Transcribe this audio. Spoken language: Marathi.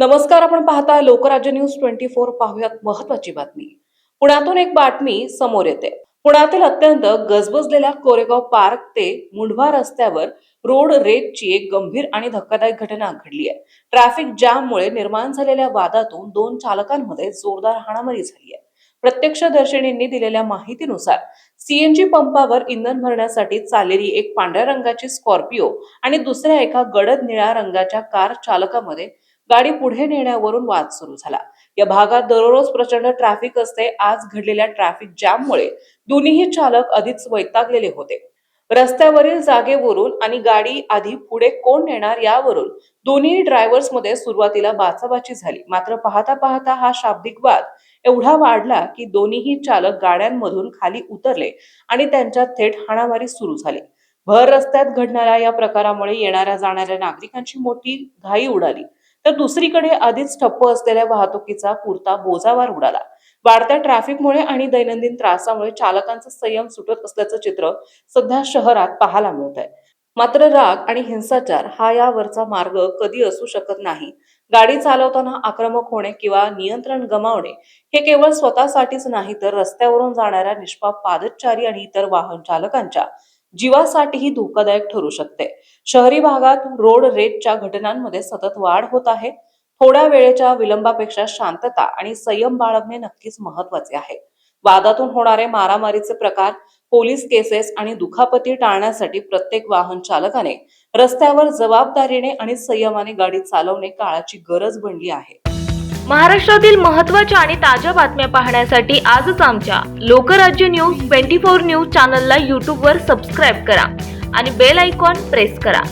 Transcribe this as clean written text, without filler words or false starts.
नमस्कार, आपण पाहता लोकराज्य न्यूज 24. पाहुयात महत्वाची बातमी. पुण्यातून एक बातमी समोर येते. पुण्यातील अत्यंत गजबजलेल्या कोरेगाव पार्क ते मुंढवा रस्त्यावर रोड रेजची एक गंभीर आणि धक्कादायक घटना घडली आहे. ट्रॅफिक जाममुळे निर्माण झालेल्या वादातून दोन चालकांमध्ये जोरदार हाणामारी झाली आहे. प्रत्यक्षदर्शींनी दिलेल्या माहितीनुसार सीएनजी पंपावर इंधन भरण्यासाठी चाललेली एक पांढऱ्या रंगाची स्कॉर्पिओ आणि दुसऱ्या एका गडद निळ्या रंगाच्या कार चालकामध्ये गाडी पुढे नेण्यावरून वाद सुरू झाला. या भागात दररोज प्रचंड ट्रॅफिक असते. आज घडलेल्या ट्रॅफिक जॅममुळे दोन्ही चालक आधीच वैतागलेले होते. रस्त्यावरील जागेवरून आणि गाडी आधी पुढे कोण नेणार यावरून दोन्ही ड्रायव्हर्स मध्ये सुरुवातीला बाचाबाची झाली. मात्र पाहता पाहता हा शाब्दिक वाद एवढा वाढला की दोन्ही चालक गाड्यांमधून खाली उतरले आणि त्यांच्यात थेट हाणामारी सुरू झाली. भर रस्त्यात घडणाऱ्या या प्रकारामुळे येणाऱ्या जाणाऱ्या नागरिकांची मोठी घाई उडाली, तर दुसरीकडे आधीच ठप्प असलेल्या वाहतुकीचा पुरता बोजावर उडाला. वाढत्या ट्रॅफिकमुळे आणि दैनंदिन त्रासामुळे चालकांचा संयम सुटत असल्याचं चित्र सध्या शहरात पाहायला मिळत आहे. मात्र राग आणि हिंसाचार हा यावरचा मार्ग कधी असू शकत नाही. गाडी चालवताना आक्रमक होणे किंवा नियंत्रण गमावणे हे केवळ स्वतःसाठीच नाही, तर रस्त्यावरून जाणाऱ्या निष्पाप पादचारी आणि इतर वाहन चालकांच्या जीवासाठीही धोकादायक ठरू शकते. शहरी भागात रोड रेजच्या घटनांमध्ये सतत वाढ होत आहे. थोड्या वेळेच्या विलंबापेक्षा शांतता आणि संयम बाळगणे नक्कीच महत्वाचे आहे. वादातून होणारे मारामारीचे प्रकार, पोलीस केसेस आणि दुखापती टाळण्यासाठी प्रत्येक वाहन चालकाने रस्त्यावर जबाबदारीने आणि संयमाने गाडी चालवणे काळाची गरज बनली आहे. महाराष्ट्रातील महत्त्वाच्या आणि ताज्या बातम्या पाहण्यासाठी आजच आमच्या लोकराज्य न्यूज 24 न्यूज चॅनलला YouTube वर सबस्क्राईब करा आणि बेल आयकॉन प्रेस करा.